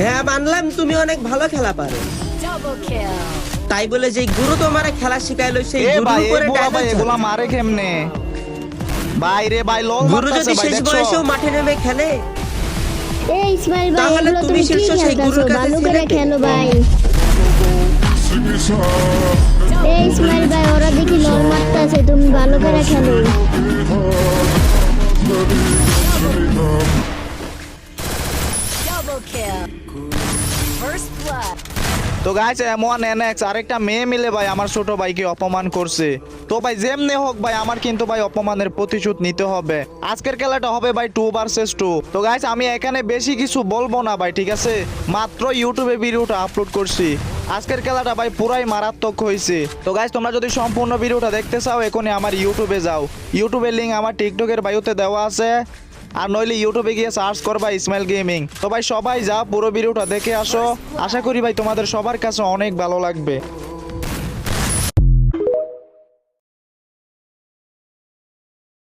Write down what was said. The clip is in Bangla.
হ্যাঁ মানলাম তুমি অনেক ভালো খেলা পারো, তাই বলে যে গুরু তোমার খেলা শিখাইলো সেই এ গুরুর ভাই উপরে এগুলা ভাই ডায়লগ এগুলা মারে কেমনে? ভাই রে ভাই লোল গুরু মারতাছে যদি ভাই শেষ দেখছো? বয়সেও মাঠে নেমে খেলে এই ইসমাইল ভাই তাহলে এগুলো তুমি তুমি কি শীর্ষ সেই খেলতেছো? গুরুর কাছে ভালো করে ছিলে কে? খেলো ভাই। এই ইসমাইল ভাই ওরা দেখি লল মারতাছে, তুমি ভালো করে খেলো। তো গাইস M1 NX আরেকটা মেয়ে মিলে ভাই আমার ছোট ভাইকে অপমান করছে। তো ভাই যেমনে হোক ভাই আমার কিন্তু ভাই অপমানের প্রতিশোধ নিতে হবে। আজকের খেলাটা হবে ভাই 2 ভার্সেস 2। তো গাইস আমি এখানে বেশি কিছু বলবো না ভাই, ঠিক আছে? মাত্র ইউটিউবে ভিডিওটা আপলোড করছি। আজকের খেলাটা ভাই পুরাই মারাত্মক হয়েছে। তো গাইস তোমরা যদি সম্পূর্ণ ভিডিওটা দেখতে চাও এখনই আমার ইউটিউবে যাও। ইউটিউবের লিংক আমার টিকটকের বায়োতে দেওয়া আছে, আর নইলে ইউটিউবে গিয়ে সার্চ করবা ইসমাইল গেমিং। তো ভাই সবাই যা পুরো ভিডিওটা দেখে আসো, আশা করি ভাই তোমাদের সবার কাছে অনেক ভালো লাগবে।